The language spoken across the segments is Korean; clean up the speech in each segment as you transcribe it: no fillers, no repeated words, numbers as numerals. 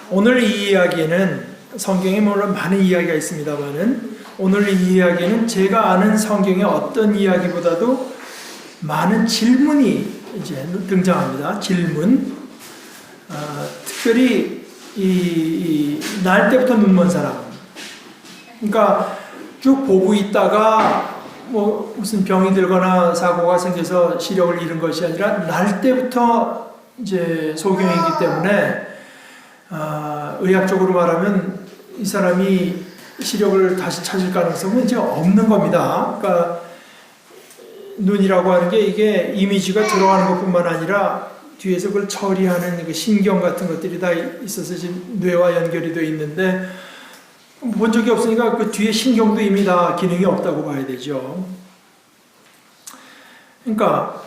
오늘 이 이야기는 성경에 물론 많은 이야기가 있습니다만은 오늘 이 이야기는 제가 아는 성경의 어떤 이야기보다도 많은 질문이 이제 등장합니다. 질문. 특별히 날 때부터 눈먼 사람. 그러니까 쭉 보고 있다가 뭐 무슨 병이 들거나 사고가 생겨서 시력을 잃은 것이 아니라 날 때부터 이제 소경이기 때문에 의학적으로 말하면 이 사람이 시력을 다시 찾을 가능성은 이제 없는 겁니다. 그러니까 눈이라고 하는 게 이게 이미지가 들어가는 것뿐만 아니라 뒤에서 그걸 처리하는 신경 같은 것들이 다 있어서 지금 뇌와 연결이 되어 있는데 본 적이 없으니까 그 뒤에 신경도 이미 다 기능이 없다고 봐야 되죠. 그러니까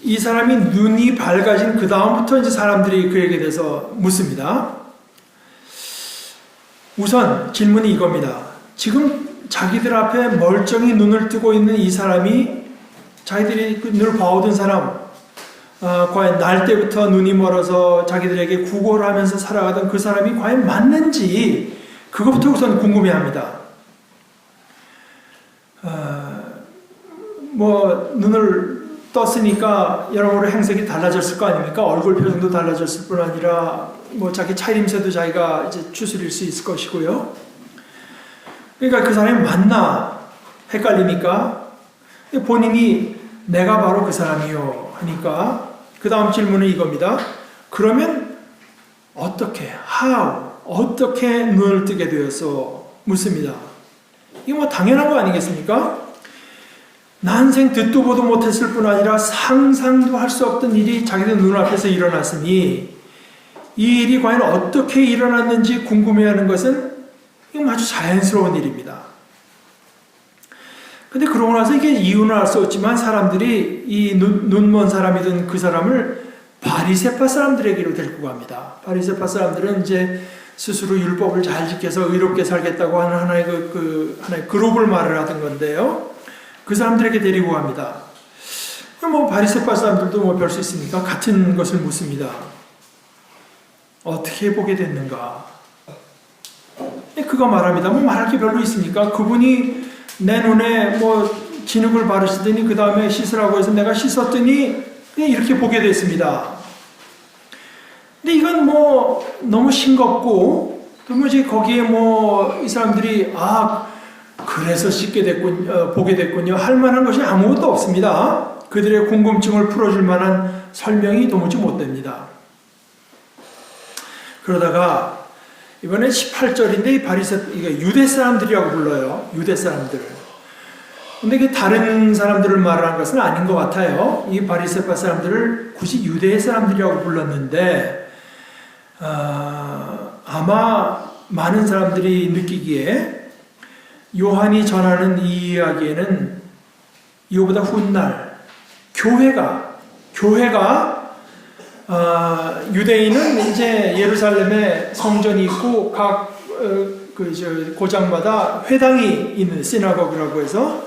이 사람이 눈이 밝아진 그 다음부터 이제 사람들이 그에게 대해서 묻습니다. 우선 질문이 이겁니다. 지금 자기들 앞에 멀쩡히 눈을 뜨고 있는 이 사람이 자기들이 늘 봐오던 사람, 과연 날 때부터 눈이 멀어서 자기들에게 구걸을 하면서 살아가던 그 사람이 과연 맞는지 그것부터 우선 궁금해합니다. 눈을 떴으니까 여러모로 행색이 달라졌을 거 아닙니까? 얼굴 표정도 달라졌을 뿐 아니라 자기 차림새도 자기가 이제 추스릴 수 있을 것이고요. 그러니까 그 사람이 맞나 헷갈리니까 본인이 내가 바로 그 사람이요 하니까 그 다음 질문은 이겁니다. 그러면 어떻게 눈을 뜨게 되어서 묻습니다. 이게 당연한 거 아니겠습니까? 난생 듣도 보도 못했을 뿐 아니라 상상도 할 수 없던 일이 자기들 눈앞에서 일어났으니 이 일이 과연 어떻게 일어났는지 궁금해하는 것은 이건 아주 자연스러운 일입니다. 근데 그러고 나서 이게 이유는 알 수 없지만 사람들이 이 눈먼 사람이던 그 사람을 바리새파 사람들에게로 데리고 갑니다. 바리새파 사람들은 이제 스스로 율법을 잘 지켜서 의롭게 살겠다고 하는 하나의 하나의 그룹을 말을 하던 건데요. 그 사람들에게 데리고 갑니다. 바리새파 사람들도 별 수 있습니까? 같은 것을 묻습니다. 어떻게 보게 됐는가? 그가 말합니다. 말할 게 별로 있습니까? 그분이 내 눈에 진흙을 바르시더니 그 다음에 씻으라고 해서 내가 씻었더니 그냥 이렇게 보게 됐습니다. 근데 이건 너무 싱겁고 도무지 거기에 이 사람들이 그래서 보게 됐군요 할 만한 것이 아무것도 없습니다. 그들의 궁금증을 풀어줄 만한 설명이 도무지 못 됩니다. 그러다가 이번에 18절인데 이게 유대 사람들이라고 불러요. 유대 사람들. 근데 이게 다른 사람들을 말하는 것은 아닌 것 같아요. 이 바리새파 사람들을 굳이 유대 사람들이라고 불렀는데 아마 많은 사람들이 느끼기에 요한이 전하는 이 이야기에는 이거보다 훗날 교회가 유대인은 이제 예루살렘에 성전이 있고 각 고장마다 회당이 있는 시나고그라고 해서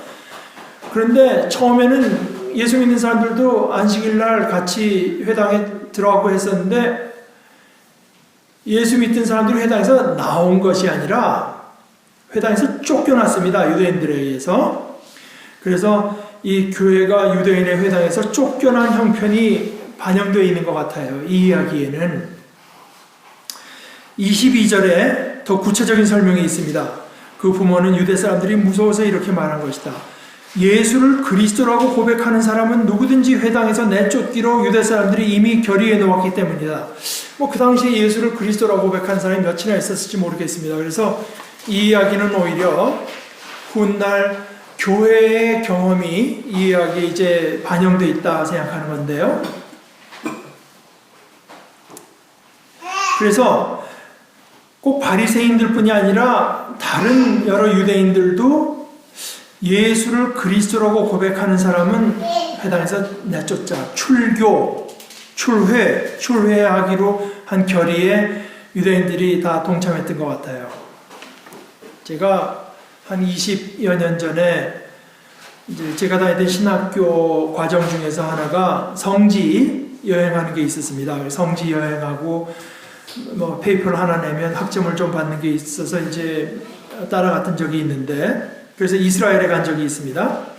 그런데 처음에는 예수 믿는 사람들도 안식일날 같이 회당에 들어가고 했었는데 예수 믿는 사람들이 회당에서 나온 것이 아니라 회당에서 쫓겨났습니다. 유대인들에 의해서. 그래서 이 교회가 유대인의 회당에서 쫓겨난 형편이 반영되어 있는 것 같아요. 이 이야기에는 22절에 더 구체적인 설명이 있습니다. 그 부모는 유대 사람들이 무서워서 이렇게 말한 것이다. 예수를 그리스도라고 고백하는 사람은 누구든지 회당에서 내쫓기로 유대 사람들이 이미 결의해 놓았기 때문이다. 그 당시에 예수를 그리스도라고 고백하는 사람이 몇이나 있었을지 모르겠습니다. 그래서 이 이야기는 오히려 훗날 교회의 경험이 이 이야기에 이제 반영되어 있다 생각하는 건데요. 그래서 꼭 바리새인들 뿐이 아니라 다른 여러 유대인들도 예수를 그리스도라고 고백하는 사람은 회당에서 내쫓자, 출회하기로 한 결의에 유대인들이 다 동참했던 것 같아요. 제가 한 20여 년 전에 이제 제가 다니던 신학교 과정 중에서 하나가 성지 여행하는 게 있었습니다. 성지 여행하고 뭐 페이퍼를 하나 내면 학점을 좀 받는 게 있어서 이제 따라갔던 적이 있는데, 그래서 이스라엘에 간 적이 있습니다.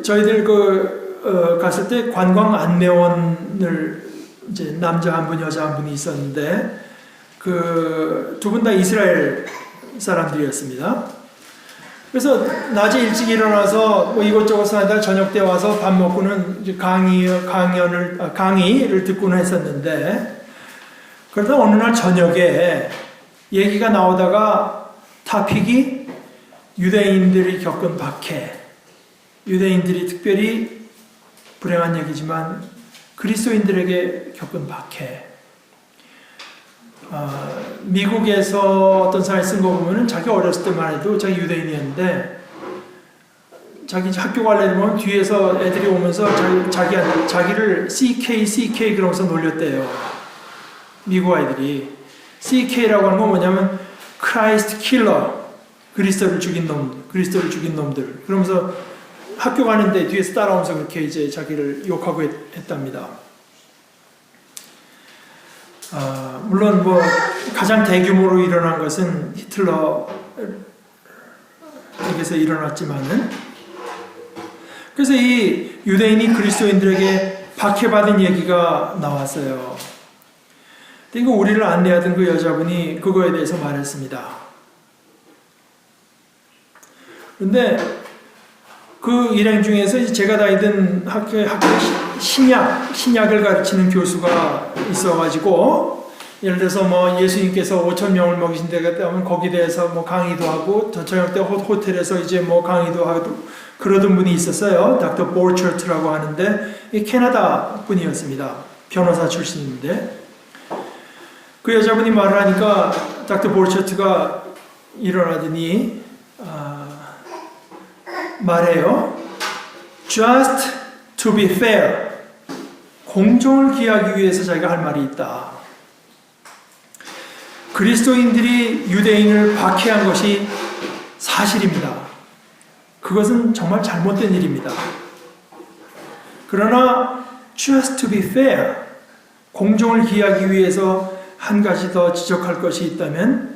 저희들 갔을 때 관광 안내원을 이제 남자 한 분, 여자 한 분이 있었는데, 두 분 다 이스라엘 사람들이었습니다. 그래서 낮에 일찍 일어나서 뭐 이것저것 하다 저녁 때 와서 밥 먹고는 이제 강의를 듣고는 했었는데, 그러다 어느 날 저녁에 얘기가 나오다가 토픽이 유대인들이 겪은 박해, 유대인들이 특별히 불행한 얘기지만 그리스도인들에게 겪은 박해. 미국에서 어떤 사람이 쓴 거 보면은 자기 어렸을 때만 해도 자기 유대인이었는데, 자기 학교 갈래 보면 뒤에서 애들이 오면서 자기를 CK 그러면서 놀렸대요. 미국 아이들이. CK라고 하는 건 뭐냐면 크라이스트 킬러, 그리스도를 죽인 놈들. 그러면서 학교 가는데 뒤에서 따라오면서 그렇게 이제 자기를 욕하고 했답니다. 물론 뭐 가장 대규모로 일어난 것은 히틀러에게서 일어났지만은, 그래서 이 유대인이 그리스도인들에게 박해받은 얘기가 나왔어요. 그러니까 우리를 안내하던 그 여자분이 그거에 대해서 말했습니다. 그런데 그 일행 중에서 제가 다니던 학교에 신약을 가르치는 교수가 있어가지고, 예를 들어서 뭐 예수님께서 5,000명을 먹이신 데가 되면 거기에 대해서 뭐 강의도 하고, 저녁 때 호텔에서 이제 뭐 강의도 하고 그러던 분이 있었어요. 닥터 보르처트라고 하는데, 이 캐나다 분이었습니다. 변호사 출신인데, 그 여자분이 말을 하니까 닥터 보르처트가 일어나더니 말해요. Just to be fair. 공정을 기하기 위해서 자기가 할 말이 있다. 그리스도인들이 유대인을 박해한 것이 사실입니다. 그것은 정말 잘못된 일입니다. 그러나 just to be fair, 공정을 기하기 위해서 한 가지 더 지적할 것이 있다면,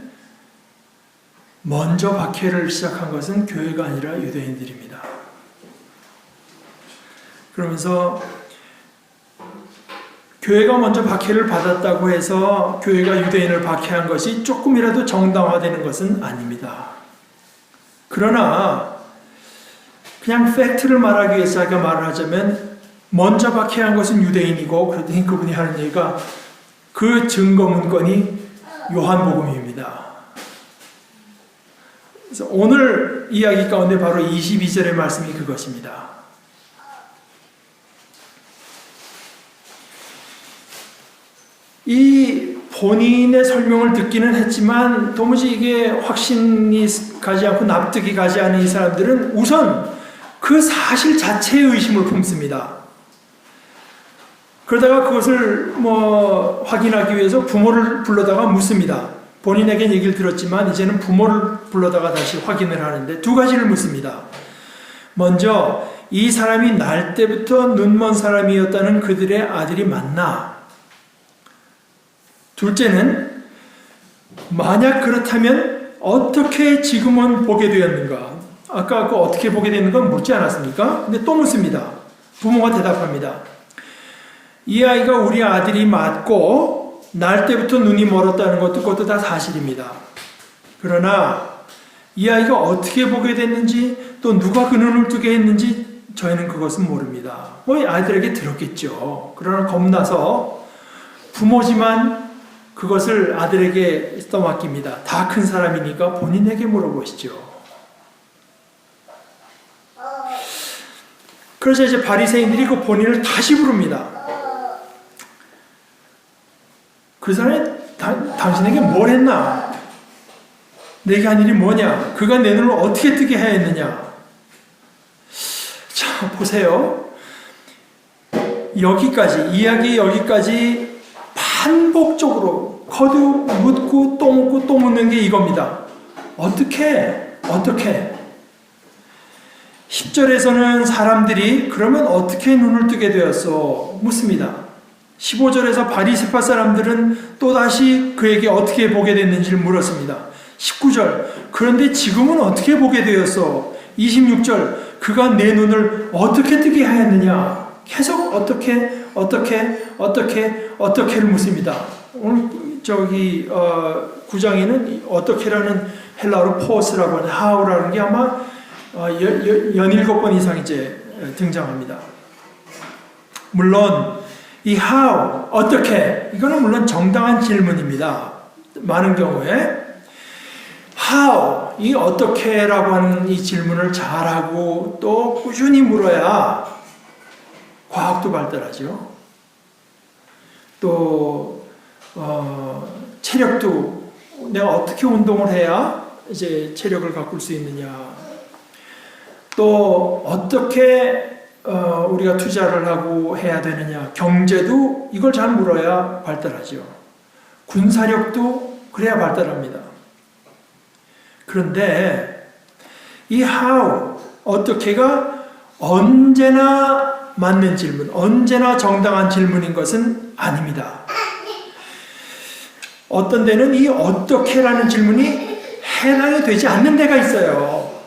먼저 박해를 시작한 것은 교회가 아니라 유대인들입니다. 그러면서 교회가 먼저 박해를 받았다고 해서 교회가 유대인을 박해한 것이 조금이라도 정당화되는 것은 아닙니다. 그러나 그냥 팩트를 말하기 위해서 자기가 말을 하자면, 먼저 박해한 것은 유대인이고, 그랬더니 그분이 하는 얘기가 그 증거 문건이 요한복음입니다. 그래서 오늘 이야기 가운데 바로 22절의 말씀이 그것입니다. 이 본인의 설명을 듣기는 했지만 도무지 이게 확신이 가지 않고 납득이 가지 않은 이 사람들은 우선 그 사실 자체에 의심을 품습니다. 그러다가 그것을 확인하기 위해서 부모를 불러다가 묻습니다. 본인에겐 얘기를 들었지만 이제는 부모를 불러다가 다시 확인을 하는데 두 가지를 묻습니다. 먼저 이 사람이 날 때부터 눈먼 사람이었다는 그들의 아들이 맞나? 둘째는 만약 그렇다면 어떻게 지금은 보게 되었는가? 아까 그 어떻게 보게 되는가 묻지 않았습니까? 근데 또 묻습니다. 부모가 대답합니다. 이 아이가 우리 아들이 맞고 날 때부터 눈이 멀었다는 것도 그것도 다 사실입니다. 그러나 이 아이가 어떻게 보게 됐는지 또 누가 그 눈을 뜨게 했는지 저희는 그것은 모릅니다. 아이들에게 들었겠죠. 그러나 겁나서 부모지만 그것을 아들에게 떠맡깁니다. 다 큰 사람이니까 본인에게 물어보시죠. 그래서 이제 바리새인들이 그 본인을 다시 부릅니다. 그 사람이 당신에게 뭘 했나? 내게 한 일이 뭐냐? 그가 내 눈을 어떻게 뜨게 해야 했느냐? 자, 보세요. 이야기 여기까지 반복적으로 묻고 또 묻고 또 묻는 게 이겁니다. 어떻게? 10절에서는 사람들이 그러면 어떻게 눈을 뜨게 되었어? 묻습니다. 15절에서 바리새파 사람들은 또다시 그에게 어떻게 보게 됐는지를 물었습니다. 19절, 그런데 지금은 어떻게 보게 되었어? 26절, 그가 내 눈을 어떻게 뜨게 하였느냐? 계속 어떻게를 묻습니다. 오늘 저기 9장에는 어떻게라는 헬라어로 포스라고 하는 how라는 게 아마 17번 이상 이제 등장합니다. 물론 이 how, 어떻게, 이거는 물론 정당한 질문입니다. 많은 경우에 how, 이 어떻게라고 하는 이 질문을 잘하고 또 꾸준히 물어야 과학도 발달하죠. 또 체력도 내가 어떻게 운동을 해야 이제 체력을 가꿀 수 있느냐. 또 어떻게 우리가 투자를 하고 해야 되느냐. 경제도 이걸 잘 물어야 발달하죠. 군사력도 그래야 발달합니다. 그런데 이 how, 어떻게가 언제나 맞는 질문, 언제나 정당한 질문인 것은 아닙니다. 어떤 데는 이 어떻게라는 질문이 해당이 되지 않는 데가 있어요.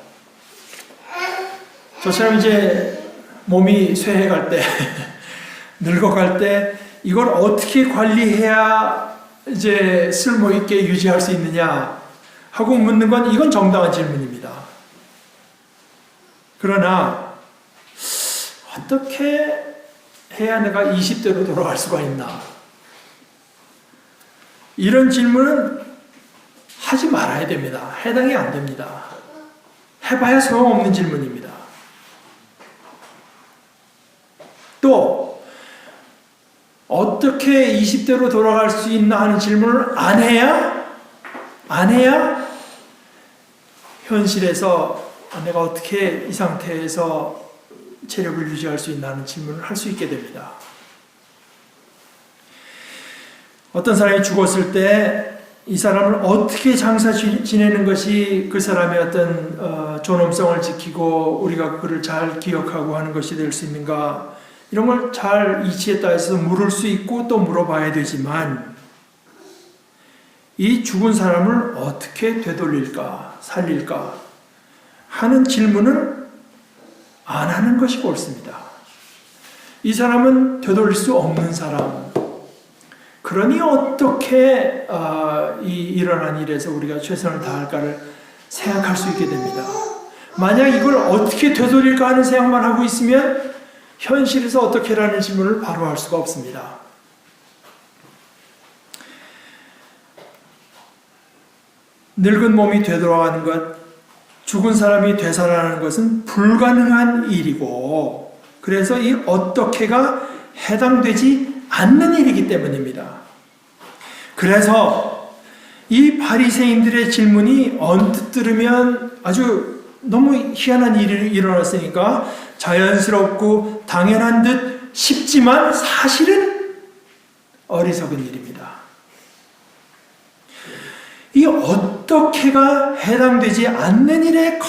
저처럼 이제 몸이 쇠해갈 때, 늙어갈 때 이걸 어떻게 관리해야 이제 쓸모있게 유지할 수 있느냐 하고 묻는 건 이건 정당한 질문입니다. 그러나 어떻게 해야 내가 20대로 돌아갈 수가 있나? 이런 질문은 하지 말아야 됩니다. 해당이 안 됩니다. 해봐야 소용없는 질문입니다. 또 어떻게 20대로 돌아갈 수 있나 하는 질문을 안 해야 현실에서 내가 어떻게 이 상태에서 체력을 유지할 수 있나 하는 질문을 할 수 있게 됩니다. 어떤 사람이 죽었을 때 이 사람을 어떻게 장사 지내는 것이 그 사람의 어떤 존엄성을 지키고 우리가 그를 잘 기억하고 하는 것이 될 수 있는가, 이런 걸 잘 이치에 따라서 물을 수 있고 또 물어봐야 되지만, 이 죽은 사람을 어떻게 되돌릴까, 살릴까 하는 질문을 안 하는 것이 옳습니다. 이 사람은 되돌릴 수 없는 사람, 그러니 어떻게 이 일어난 일에서 우리가 최선을 다할까를 생각할 수 있게 됩니다. 만약 이걸 어떻게 되돌릴까 하는 생각만 하고 있으면 현실에서 어떻게라는 질문을 바로 할 수가 없습니다. 늙은 몸이 되돌아가는 것, 죽은 사람이 되살아나는 것은 불가능한 일이고, 그래서 이 어떻게가 해당되지 않는 일이기 때문입니다. 그래서 이 바리새인들의 질문이 언뜻 들으면 아주 너무 희한한 일이 일어났으니까 자연스럽고 당연한 듯 싶지만 사실은 어리석은 일입니다. 이 어떻게가 해당되지 않는 일에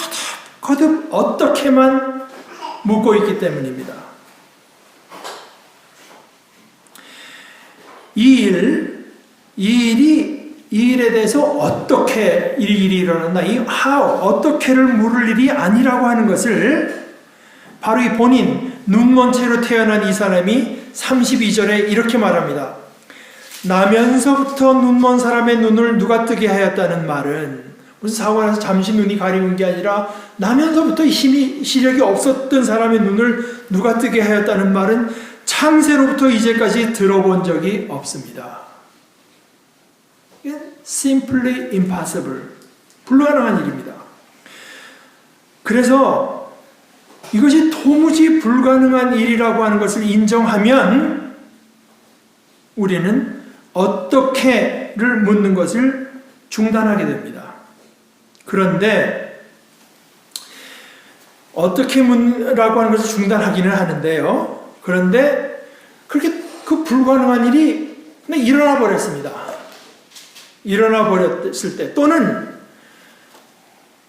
거듭 어떻게만 묻고 있기 때문입니다. 이 일에 대해서 어떻게 이 일이 일어났나, 이 how, 어떻게를 물을 일이 아니라고 하는 것을 바로 이 본인, 눈먼 채로 태어난 이 사람이 32절에 이렇게 말합니다. 나면서부터 눈먼 사람의 눈을 누가 뜨게 하였다는 말은, 무슨 사고가 나서 잠시 눈이 가리는 게 아니라 나면서부터 시력이 없었던 사람의 눈을 누가 뜨게 하였다는 말은 창세로부터 이제까지 들어본 적이 없습니다. Simply impossible. 불가능한 일입니다. 그래서 이것이 도무지 불가능한 일이라고 하는 것을 인정하면 우리는 어떻게를 묻는 것을 중단하게 됩니다. 그런데 어떻게 묻라고 하는 것을 중단하기는 하는데요. 그런데 그렇게 그 불가능한 일이 그냥 일어나 버렸습니다. 일어나 버렸을 때, 또는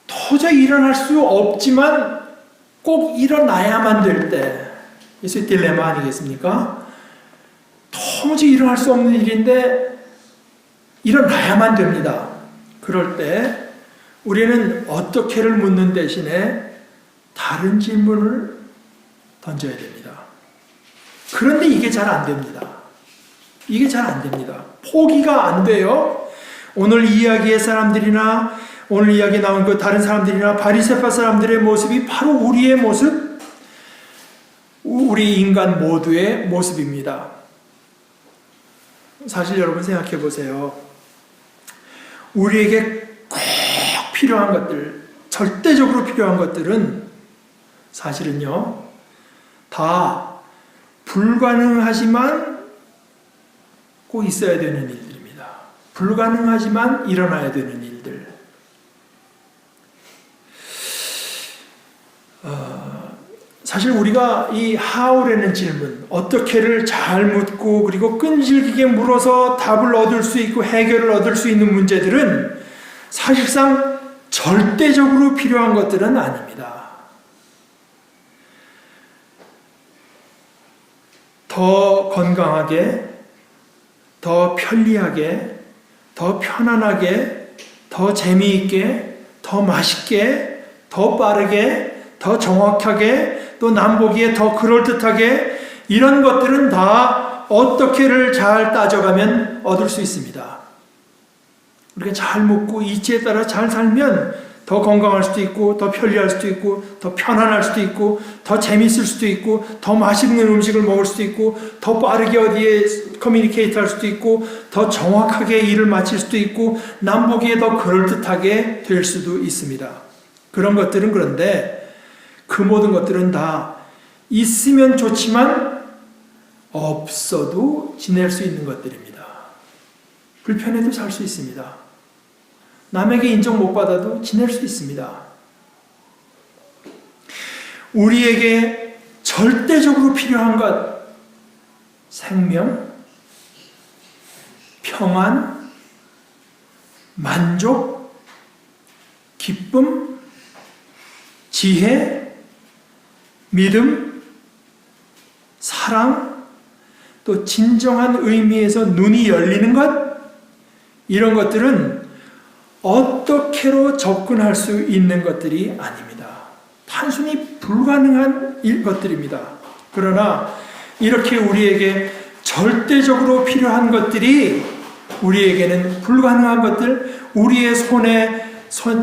도저히 일어날 수 없지만 꼭 일어나야만 될 때, 예수의 딜레마 아니겠습니까? 도무지 일어날 수 없는 일인데 일어나야만 됩니다. 그럴 때 우리는 어떻게를 묻는 대신에 다른 질문을 던져야 됩니다. 그런데 이게 잘 안 됩니다. 이게 잘 안 됩니다. 포기가 안 돼요. 오늘 이야기의 사람들이나 오늘 이야기 나온 그 다른 사람들이나 바리새파 사람들의 모습이 바로 우리의 모습, 우리 인간 모두의 모습입니다. 사실 여러분 생각해 보세요. 우리에게 꼭 필요한 것들, 절대적으로 필요한 것들은 사실은요, 다 불가능하지만 꼭 있어야 되는 일들입니다. 불가능하지만 일어나야 되는 일들. 사실 우리가 이 how라는 질문, 어떻게를 잘 묻고 그리고 끈질기게 물어서 답을 얻을 수 있고 해결을 얻을 수 있는 문제들은 사실상 절대적으로 필요한 것들은 아닙니다. 더 건강하게, 더 편리하게, 더 편안하게, 더 재미있게, 더 맛있게, 더 빠르게, 더 정확하게, 또 남보기에 더 그럴듯하게, 이런 것들은 다 어떻게를 잘 따져가면 얻을 수 있습니다. 우리가 잘 먹고 이치에 따라 잘 살면 더 건강할 수도 있고, 더 편리할 수도 있고, 더 편안할 수도 있고, 더 재미있을 수도 있고, 더 맛있는 음식을 먹을 수도 있고, 더 빠르게 어디에 커뮤니케이트 할 수도 있고, 더 정확하게 일을 마칠 수도 있고, 남보기에 더 그럴듯하게 될 수도 있습니다. 그런 것들은 그런데 그 모든 것들은 다 있으면 좋지만 없어도 지낼 수 있는 것들입니다. 불편해도 살 수 있습니다. 남에게 인정 못 받아도 지낼 수 있습니다. 우리에게 절대적으로 필요한 것, 생명, 평안, 만족, 기쁨, 지혜, 믿음, 사랑, 또 진정한 의미에서 눈이 열리는 것, 이런 것들은 어떻게로 접근할 수 있는 것들이 아닙니다. 단순히 불가능한 것들입니다. 그러나 이렇게 우리에게 절대적으로 필요한 것들이 우리에게는 불가능한 것들, 우리의 손에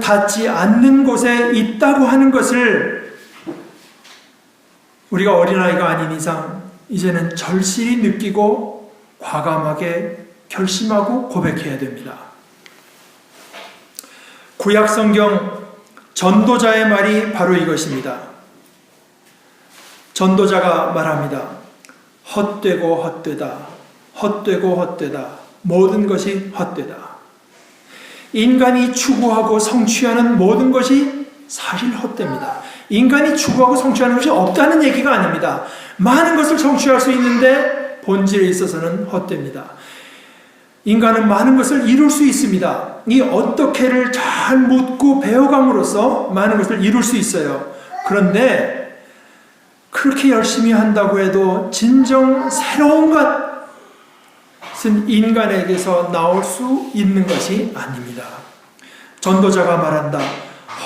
닿지 않는 곳에 있다고 하는 것을 우리가 어린아이가 아닌 이상 이제는 절실히 느끼고 과감하게 결심하고 고백해야 됩니다. 구약 성경 전도자의 말이 바로 이것입니다. 전도자가 말합니다. 헛되고 헛되다. 헛되고 헛되다. 모든 것이 헛되다. 인간이 추구하고 성취하는 모든 것이 사실 헛됩니다. 인간이 추구하고 성취하는 것이 없다는 얘기가 아닙니다. 많은 것을 성취할 수 있는데 본질에 있어서는 헛됩니다. 인간은 많은 것을 이룰 수 있습니다. 이 어떻게를 잘 묻고 배워감으로써 많은 것을 이룰 수 있어요. 그런데 그렇게 열심히 한다고 해도 진정 새로운 것은 인간에게서 나올 수 있는 것이 아닙니다. 전도자가 말한다.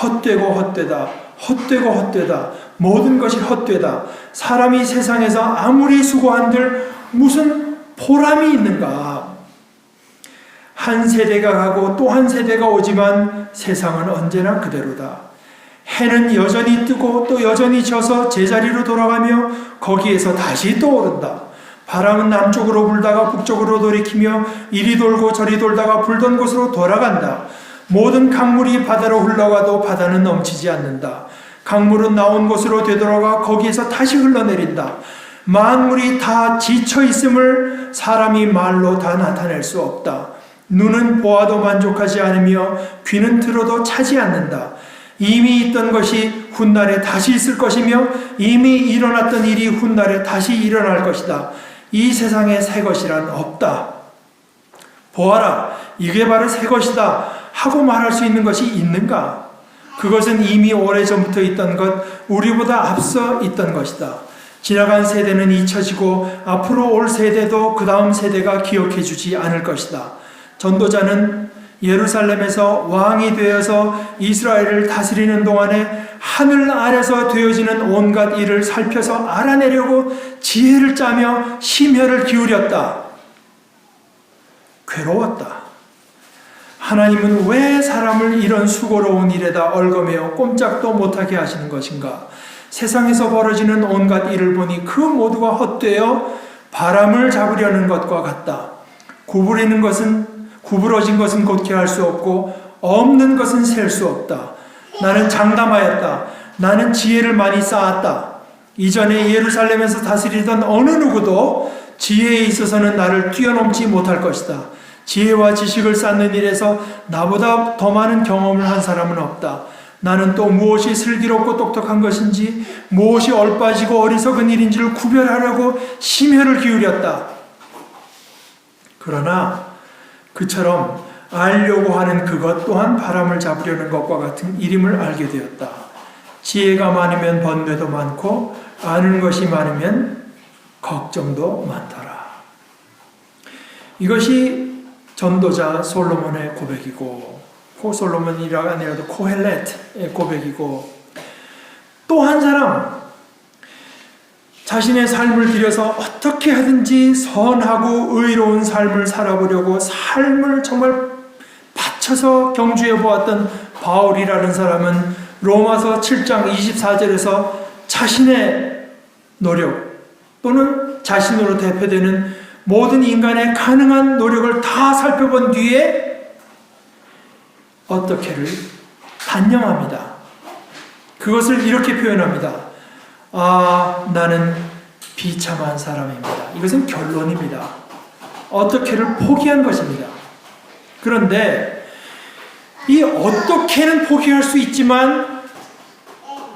헛되고 헛되다. 헛되고 헛되다. 모든 것이 헛되다. 사람이 세상에서 아무리 수고한들 무슨 보람이 있는가. 한 세대가 가고 또 한 세대가 오지만 세상은 언제나 그대로다. 해는 여전히 뜨고 또 여전히 져서 제자리로 돌아가며 거기에서 다시 떠오른다. 바람은 남쪽으로 불다가 북쪽으로 돌이키며 이리 돌고 저리 돌다가 불던 곳으로 돌아간다. 모든 강물이 바다로 흘러가도 바다는 넘치지 않는다. 강물은 나온 곳으로 되돌아가 거기에서 다시 흘러내린다. 만물이 다 지쳐 있음을 사람이 말로 다 나타낼 수 없다. 눈은 보아도 만족하지 않으며 귀는 들어도 차지 않는다. 이미 있던 것이 훗날에 다시 있을 것이며 이미 일어났던 일이 훗날에 다시 일어날 것이다. 이 세상에 새 것이란 없다. 보아라, 이게 바로 새 것이다 하고 말할 수 있는 것이 있는가? 그것은 이미 오래전부터 있던 것, 우리보다 앞서 있던 것이다. 지나간 세대는 잊혀지고 앞으로 올 세대도 그 다음 세대가 기억해 주지 않을 것이다. 전도자는 예루살렘에서 왕이 되어서 이스라엘을 다스리는 동안에 하늘 아래서 되어지는 온갖 일을 살펴서 알아내려고 지혜를 짜며 심혈을 기울였다. 괴로웠다. 하나님은 왜 사람을 이런 수고로운 일에다 얽어매어 꼼짝도 못하게 하시는 것인가? 세상에서 벌어지는 온갖 일을 보니 그 모두가 헛되어 바람을 잡으려는 것과 같다. 구부러진 것은 곧게 할 수 없고 없는 것은 셀 수 없다. 나는 장담하였다. 나는 지혜를 많이 쌓았다. 이전에 예루살렘에서 다스리던 어느 누구도 지혜에 있어서는 나를 뛰어넘지 못할 것이다. 지혜와 지식을 쌓는 일에서 나보다 더 많은 경험을 한 사람은 없다. 나는 또 무엇이 슬기롭고 똑똑한 것인지, 무엇이 얼빠지고 어리석은 일인지를 구별하려고 심혈을 기울였다. 그러나 그처럼 알려고 하는 그것 또한 바람을 잡으려는 것과 같은 일임을 알게 되었다. 지혜가 많으면 번뇌도 많고 아는 것이 많으면 걱정도 많더라. 이것이 전도자 솔로몬의 고백이고, 솔로몬이라 아니라도 코헬렛의 고백이고, 또 한 사람 자신의 삶을 들여서 어떻게 하든지 선하고 의로운 삶을 살아보려고 삶을 정말 바쳐서 경주해 보았던 바울이라는 사람은 로마서 7장 24절에서 자신의 노력 또는 자신으로 대표되는 모든 인간의 가능한 노력을 다 살펴본 뒤에 어떻게를 단념합니다. 그것을 이렇게 표현합니다. 나는 비참한 사람입니다. 이것은 결론입니다. 어떻게를 포기한 것입니다. 그런데 이 어떻게는 포기할 수 있지만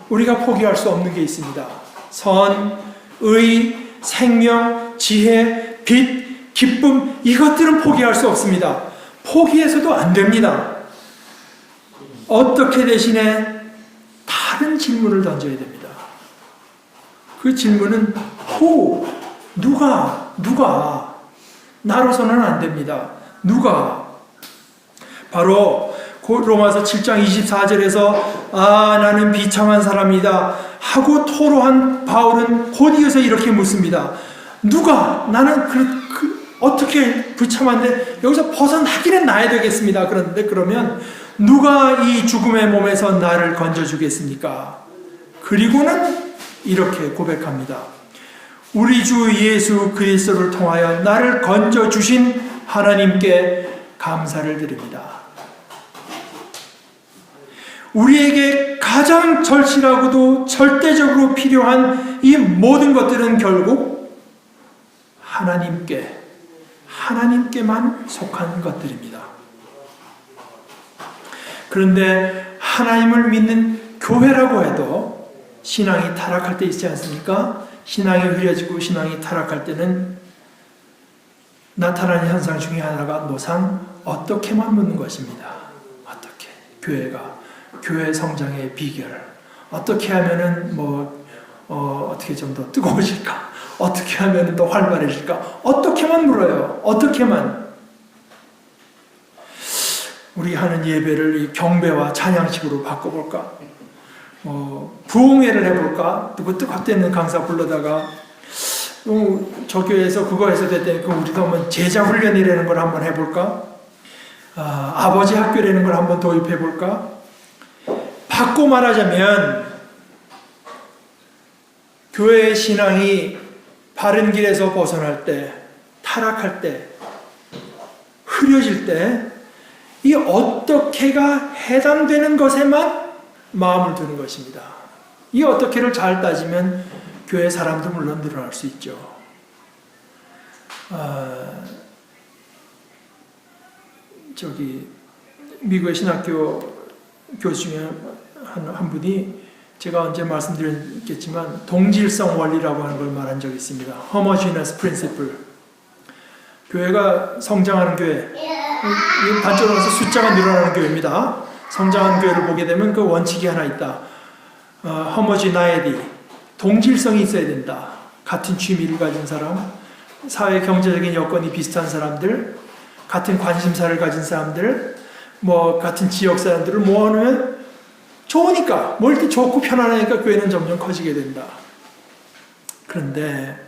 우리가 포기할 수 없는 게 있습니다. 선, 의, 생명, 지혜, 빛, 기쁨, 이것들은 포기할 수 없습니다. 포기해서도 안 됩니다. 어떻게 대신에 다른 질문을 던져야 됩니다. 그 질문은 who? 누가? 나로서는 안 됩니다. 누가? 바로 로마서 7장 24절에서 나는 비참한 사람이다 하고 토로한 바울은 곧 이어서 이렇게 묻습니다. 누가? 나는 어떻게 비참한데 여기서 벗어나기는 나야 되겠습니다. 그런데 그러면 누가 이 죽음의 몸에서 나를 건져주겠습니까? 그리고는 이렇게 고백합니다. 우리 주 예수 그리스도를 통하여 나를 건져주신 하나님께 감사를 드립니다. 우리에게 가장 절실하고도 절대적으로 필요한 이 모든 것들은 결국 하나님께만 속한 것들입니다. 그런데 하나님을 믿는 교회라고 해도 신앙이 타락할 때 있지 않습니까? 신앙이 흐려지고 신앙이 타락할 때는 나타나는 현상 중에 하나가 노상 어떻게만 묻는 것입니다. 어떻게? 교회 성장의 비결. 어떻게 하면은 어떻게 좀 더 뜨거워질까? 어떻게 하면 더 활발해질까? 어떻게만 물어요. 어떻게만. 우리 하는 예배를 이 경배와 찬양식으로 바꿔볼까? 부흥회를 해볼까? 누구 뜨겁대는 강사 불러다가 저 교회에서 그거 해서 됐더니 우리도 한번 제자 훈련이라는 걸 한번 해볼까? 아버지 학교라는 걸 한번 도입해볼까? 바꿔 말하자면 교회의 신앙이 바른 길에서 벗어날 때, 타락할 때, 흐려질 때 이 어떻게가 해당되는 것에만 마음을 두는 것입니다. 이 어떻게를 잘 따지면 교회 사람도 물론 늘어날 수 있죠. 미국의 신학교 교수 중에 한 분이 제가 언제 말씀드렸겠지만 동질성 원리라고 하는 걸 말한 적이 있습니다. Homogeneous Principle. 교회가 성장하는 교회, 이 반쪽으로 가서 숫자가 늘어나는 교회입니다. 성장하는 교회를 보게 되면 그 원칙이 하나 있다. Homogeneity, 동질성이 있어야 된다. 같은 취미를 가진 사람, 사회 경제적인 여건이 비슷한 사람들, 같은 관심사를 가진 사람들, 같은 지역 사람들을 모아놓으면 좋으니까, 뭐 이렇게 좋고 편안하니까 교회는 점점 커지게 된다. 그런데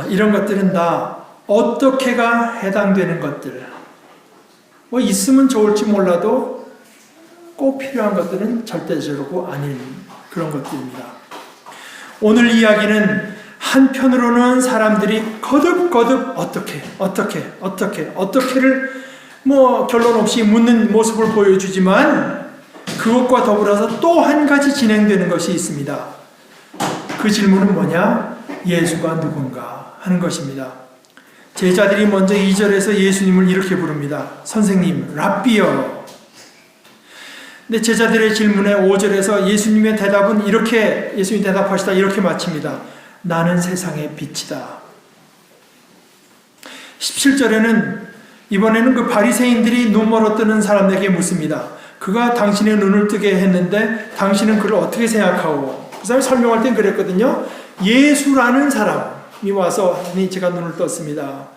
이런 것들은 다 어떻게가 해당되는 것들, 있으면 좋을지 몰라도 꼭 필요한 것들은 절대적으로 아닌 그런 것들입니다. 오늘 이야기는 한편으로는 사람들이 거듭거듭 어떻게를 결론 없이 묻는 모습을 보여주지만 그것과 더불어서 또 한 가지 진행되는 것이 있습니다. 그 질문은 뭐냐? 예수가 누군가 하는 것입니다. 제자들이 먼저 2절에서 예수님을 이렇게 부릅니다. 선생님, 랍비여. 근데 제자들의 질문에 5절에서 예수님의 대답은 예수님이 대답하시다 이렇게 마칩니다. 나는 세상의 빛이다. 17절에는 이번에는 그 바리새인들이 눈 멀어뜨는 사람에게 묻습니다. 그가 당신의 눈을 뜨게 했는데 당신은 그를 어떻게 생각하오? 그 사람이 설명할 땐 그랬거든요. 예수라는 사람이 와서 제가 눈을 떴습니다.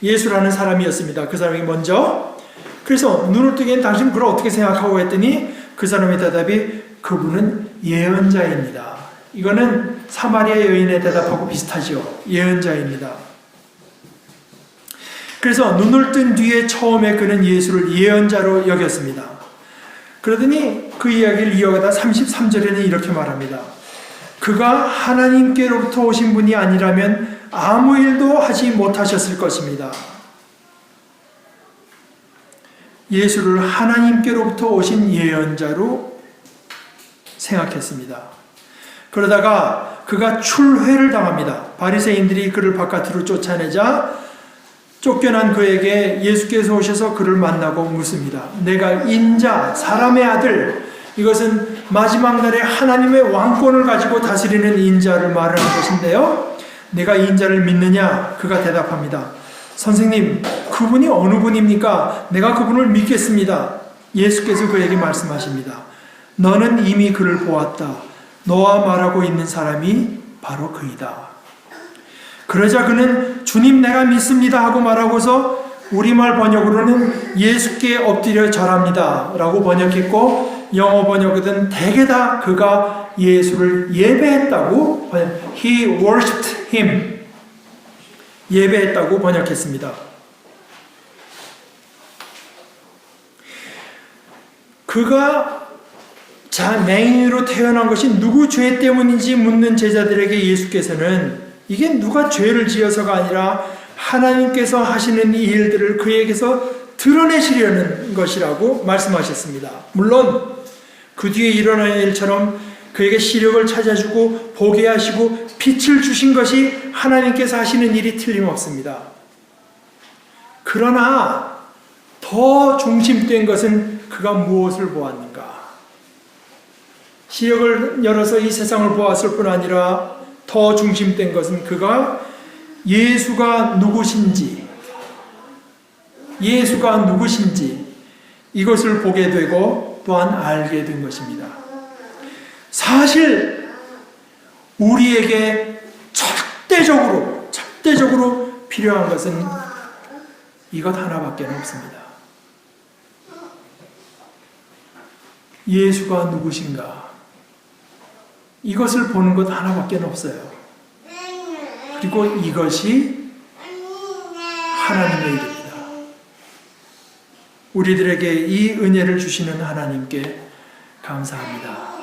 예수라는 사람이었습니다. 그 사람이 먼저. 그래서 눈을 뜨게 한 당신은 그를 어떻게 생각하고 했더니 그 사람의 대답이 그분은 예언자입니다. 이거는 사마리아 여인의 대답하고 비슷하죠. 예언자입니다. 그래서 눈을 뜬 뒤에 처음에 그는 예수를 예언자로 여겼습니다. 그러더니 그 이야기를 이어가다 33절에는 이렇게 말합니다. 그가 하나님께로부터 오신 분이 아니라면 아무 일도 하지 못하셨을 것입니다. 예수를 하나님께로부터 오신 예언자로 생각했습니다. 그러다가 그가 출회를 당합니다. 바리새인들이 그를 바깥으로 쫓아내자 쫓겨난 그에게 예수께서 오셔서 그를 만나고 묻습니다. 내가 인자, 사람의 아들, 이것은 마지막 날에 하나님의 왕권을 가지고 다스리는 인자를 말하는 것인데요. 내가 인자를 믿느냐? 그가 대답합니다. 선생님, 그분이 어느 분입니까? 내가 그분을 믿겠습니다. 예수께서 그에게 말씀하십니다. 너는 이미 그를 보았다. 너와 말하고 있는 사람이 바로 그이다. 그러자 그는 주님 내가 믿습니다 하고 말하고서 우리말 번역으로는 예수께 엎드려 절합니다 라고 번역했고 영어 번역은 대개 다 그가 예수를 예배했다고 He worshipped him 예배했다고 번역했습니다. 그가 맹인으로 태어난 것이 누구 죄 때문인지 묻는 제자들에게 예수께서는 이게 누가 죄를 지어서가 아니라 하나님께서 하시는 이 일들을 그에게서 드러내시려는 것이라고 말씀하셨습니다. 물론 그 뒤에 일어나는 일처럼 그에게 시력을 찾아주고 보게 하시고 빛을 주신 것이 하나님께서 하시는 일이 틀림없습니다. 그러나 더 중심된 것은 그가 무엇을 보았는가? 시력을 열어서 이 세상을 보았을 뿐 아니라 더 중심된 것은 그가 예수가 누구신지 이것을 보게 되고 또한 알게 된 것입니다. 사실 우리에게 절대적으로 필요한 것은 이것 하나밖에 없습니다. 예수가 누구신가? 이것을 보는 것 하나밖에 없어요. 그리고 이것이 하나님의 일입니다. 우리들에게 이 은혜를 주시는 하나님께 감사합니다.